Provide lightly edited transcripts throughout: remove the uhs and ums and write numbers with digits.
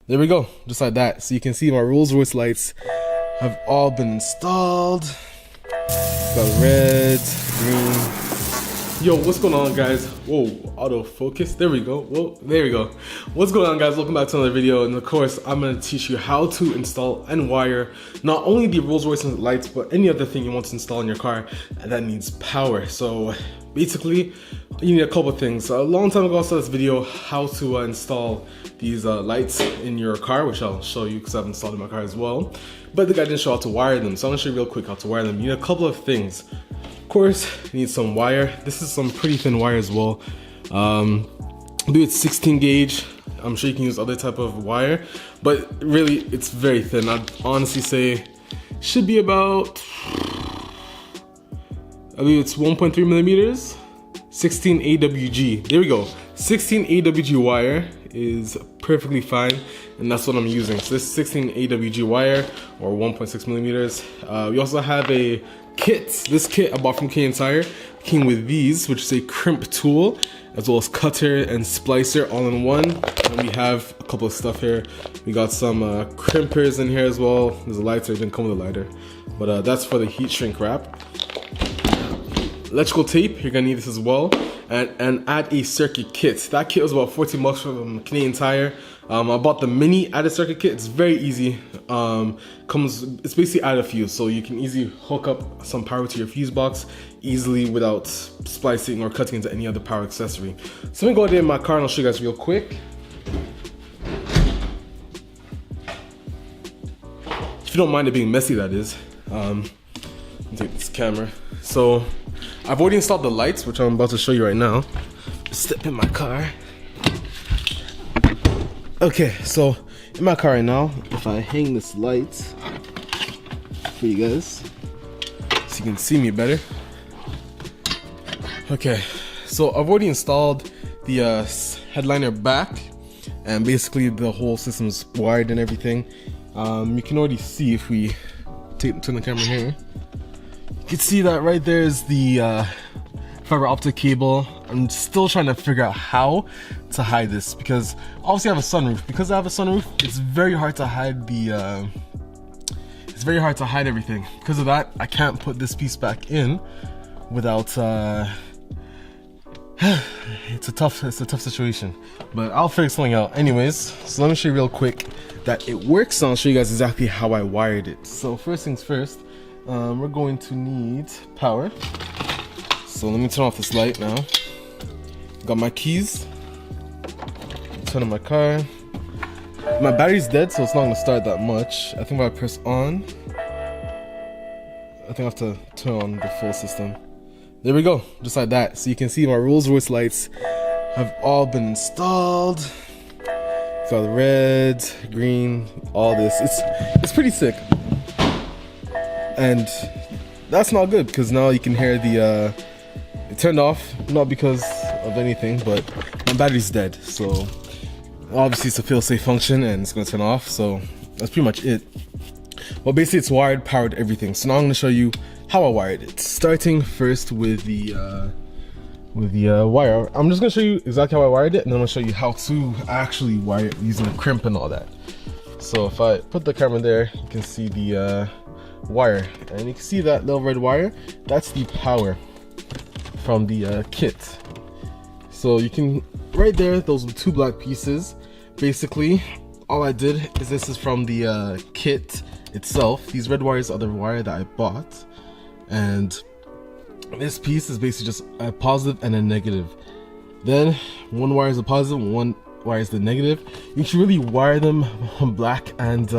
There we go, just like that. So you can see my Rolls Royce lights have all been installed. Got red, green. Yo, what's going on, guys? Whoa, autofocus. There we go. Whoa, there we go. What's going on, guys? Welcome back to another video. And of course, I'm gonna teach you how to install and wire not only the Rolls Royce lights, but any other thing you want to install in your car that needs power. So basically, you need a couple of things. A long time ago, I saw this video how to install these lights in your car, which I'll show you because I've installed in my car as well. But the guy didn't show how to wire them, so I'm gonna show you real quick how to wire them. You need a couple of things. Of course, you need some wire. This is some pretty thin wire as well. Do it 16 gauge. I'm sure you can use other type of wire, but really it's very thin. I'd honestly say should be about, I believe it's 1.3 millimeters, 16 AWG. There we go. 16 AWG wire is perfectly fine, and that's what I'm using. So this is 16 AWG wire, or 1.6 millimeters. We also have a kit. This kit I bought from K & Tire came with these, which is a crimp tool, as well as cutter and splicer all in one. And we have a couple of stuff here. We got some crimpers in here as well. There's a lighter, it didn't come with a lighter, but that's for the heat shrink wrap. Electrical tape, you're gonna need this as well, and add a circuit kit. That kit was about 14 bucks from Canadian Tire. I bought the mini added circuit kit. It's very easy. It's basically add a fuse, so you can easily hook up some power to your fuse box easily without splicing or cutting into any other power accessory. So let me go ahead in my car and I'll show you guys real quick. If you don't mind it being messy, that is. Let me take this camera. So I've already installed the lights, which I'm about to show you right now. Step in my car. Okay, so in my car right now, if I hang this light for you guys, so you can see me better. Okay, so I've already installed the headliner back, and basically the whole system's wired and everything. You can already see if we turn the camera here. You can see that right there is the fiber optic cable. I'm still trying to figure out how to hide this, because obviously I have a sunroof. Because I have a sunroof, it's very hard to hide the it's very hard to hide everything. Because of that, I can't put this piece back in without it's a tough situation, but I'll figure something out. Anyways, so let me show you real quick that it works, and I'll show you guys exactly how I wired it. So first things first, we're going to need power. So let me turn off this light now. Got my keys. Turn on my car. My battery's dead, so it's not gonna start that much. I think if I press on, I think I have to turn on the full system. There we go, just like that. So you can see my Rolls Royce lights have all been installed. It's got the red, green, all this. It's pretty sick. And that's not good, because now you can hear the it turned off, not because of anything, but my battery's dead, so obviously it's a fail-safe function and it's gonna turn off. So that's pretty much it. Well, basically it's wired, powered, everything. So now I'm gonna show you how I wired it, starting first with the wire. I'm just gonna show you exactly how I wired it, and then I'm gonna show you how to actually wire it using a crimp and all that. So if I put the camera there, you can see the wire, and you can see that little red wire. That's the power from the kit. So you can, right there, those two black pieces. Basically, all I did is, this is from the kit itself. These red wires are the wire that I bought, and this piece is basically just a positive and a negative. Then one wire is a positive, one wire is the negative. You should really wire them black and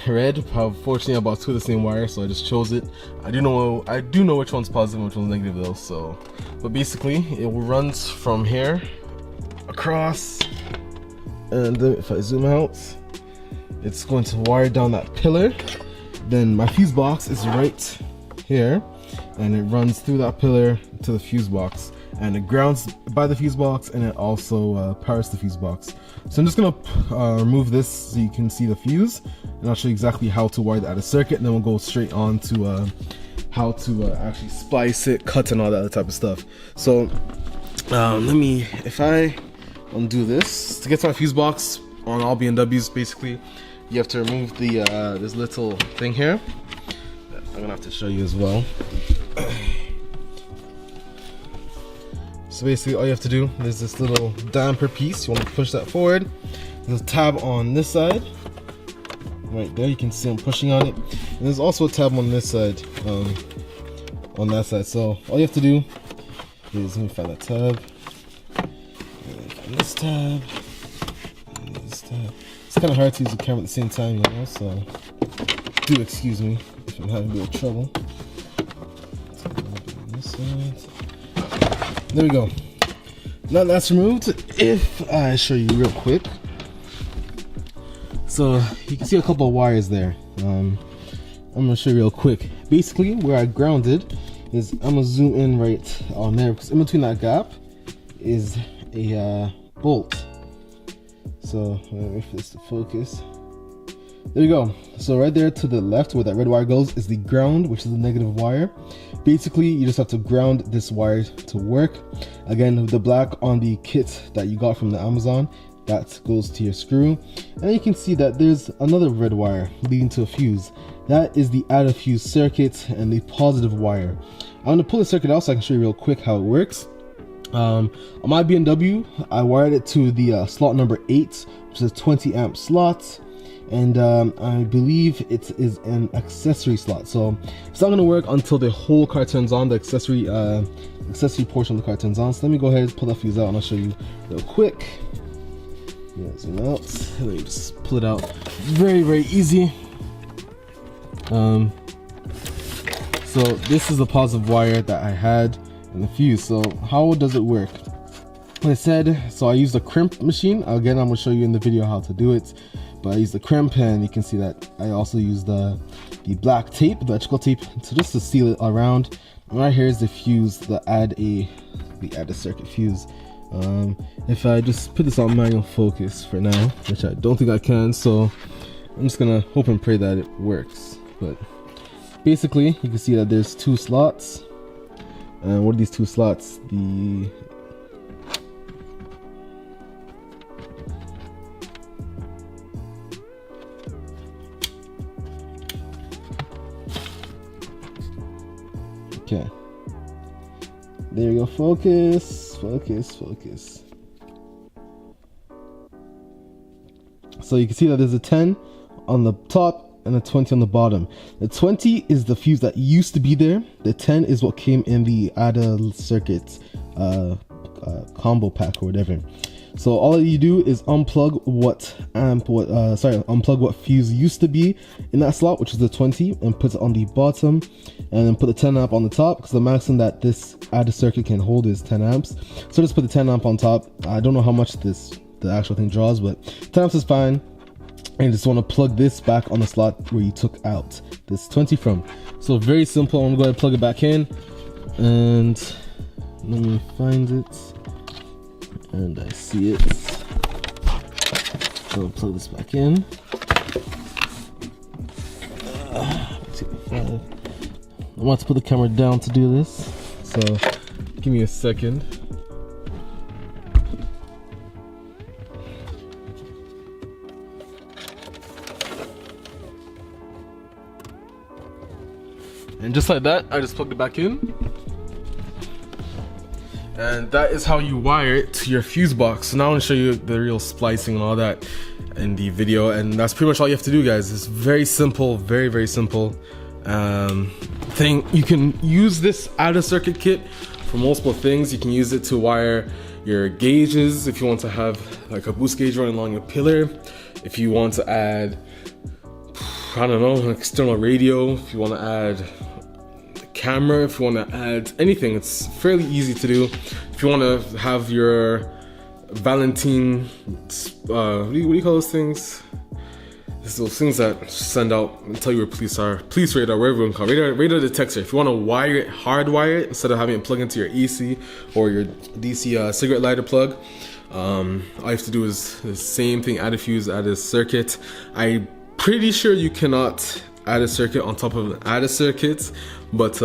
red. Unfortunately, I bought two of the same wire, so I just chose it. I do know which one's positive and which one's negative though. So, but basically, it runs from here across, and then if I zoom out, it's going to wire down that pillar. Then my fuse box is right here, and it runs through that pillar to the fuse box, and it grounds by the fuse box, and it also powers the fuse box. So I'm just gonna remove this so you can see the fuse, and I'll show you exactly how to wire the added circuit, and then we'll go straight on to how to actually splice it, cut, and all that other type of stuff. So if I undo this. To get to my fuse box on all BMWs, basically, you have to remove the this little thing here. I'm gonna have to show you as well. So basically, all you have to do is this little damper piece. You want to push that forward. There's a tab on this side. Right there, you can see I'm pushing on it. And there's also a tab on this side, on that side. So all you have to do is, let me find that tab. And this tab. And this tab. It's kind of hard to use the camera at the same time, you know, so do excuse me if I'm having a bit of trouble. This side. There we go. Now that's removed. If I show you real quick. So you can see a couple of wires there. I'm gonna show you real quick. Basically, where I grounded is, I'm gonna zoom in right on there, because in between that gap is a bolt. So let me wait for this to focus. There you go. So right there to the left where that red wire goes is the ground, which is the negative wire. Basically, you just have to ground this wire to work. Again, the black on the kit that you got from the Amazon, that goes to your screw. And you can see that there's another red wire leading to a fuse. That is the add a fuse circuit and the positive wire. I'm gonna pull the circuit out so I can show you real quick how it works. On my BMW, I wired it to the slot number 8, which is a 20 amp slot. And I believe it is an accessory slot, so it's not gonna work until the whole car turns on. The accessory portion of the car turns on. So let me go ahead and pull that fuse out and I'll show you real quick. Yeah, zoom out. Let me just pull it out. Very, very easy. So this is the positive wire that I had in the fuse. So how does it work? Like I said, so I used a crimp machine. Again, I'm gonna show you in the video how to do it. But I used the crimp, and you can see that I also used the black tape, the electrical tape, to seal it around. And right here is the fuse, the add a circuit fuse. If I just put this on manual focus for now, which I don't think I can, so I'm just gonna hope and pray that it works. But basically, you can see that there's 2 slots. And what are these 2 slots? Okay, there you go. Focus, focus, focus. So you can see that there's a 10 on the top and a 20 on the bottom. The 20 is the fuse that used to be there. The 10 is what came in the ADA circuit combo pack or whatever. So all you do is unplug what fuse used to be in that slot, which is the 20, and put it on the bottom, and then put the 10 amp on the top, because the maximum that this ADA circuit can hold is 10 amps. So just put the 10 amp on top. I don't know how much the actual thing draws, but 10 amps is fine. And you just want to plug this back on the slot where you took out this 20 from. So very simple. I'm going to go ahead and plug it back in, and let me find it. And I see it. So I'll plug this back in. I'm about to put the camera down to do this, so give me a second. And just like that, I just plugged it back in. And that is how you wire it to your fuse box. So now I'm gonna show you the real splicing and all that in the video, and that's pretty much all you have to do, guys. It's very simple, very, very simple thing. You can use this ADA circuit kit for multiple things. You can use it to wire your gauges if you want to have like a boost gauge running along your pillar. If you want to add, I don't know, an external radio. If you want to add camera, if you want to add anything, it's fairly easy to do. If you want to have your Valentine, what do you call those things? It's those things that send out and tell you where police are. Police radar, wherever you call it. Radar detector. If you want to wire it, hardwire it, instead of having it plug into your EC or your DC cigarette lighter plug, all you have to do is the same thing, add a fuse, add a circuit. I'm pretty sure you cannot add a circuit on top of an ADA circuit, but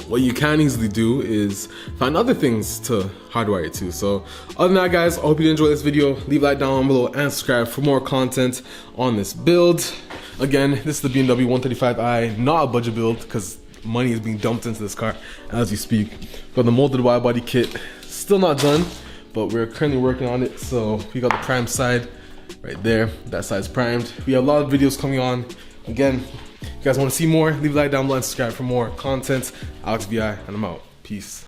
what you can easily do is find other things to hardwire it to. So other than that, guys, I hope you enjoyed this video. Leave a like down below and subscribe for more content on this build. Again, this is the BMW 135i, not a budget build because money is being dumped into this car as we speak. Got the molded wide body kit, still not done, but we're currently working on it. So we got the prime side right there, that side's primed. We have a lot of videos coming on. Again, if you guys want to see more, leave a like down below and subscribe for more content. Alex VI, and I'm out. Peace.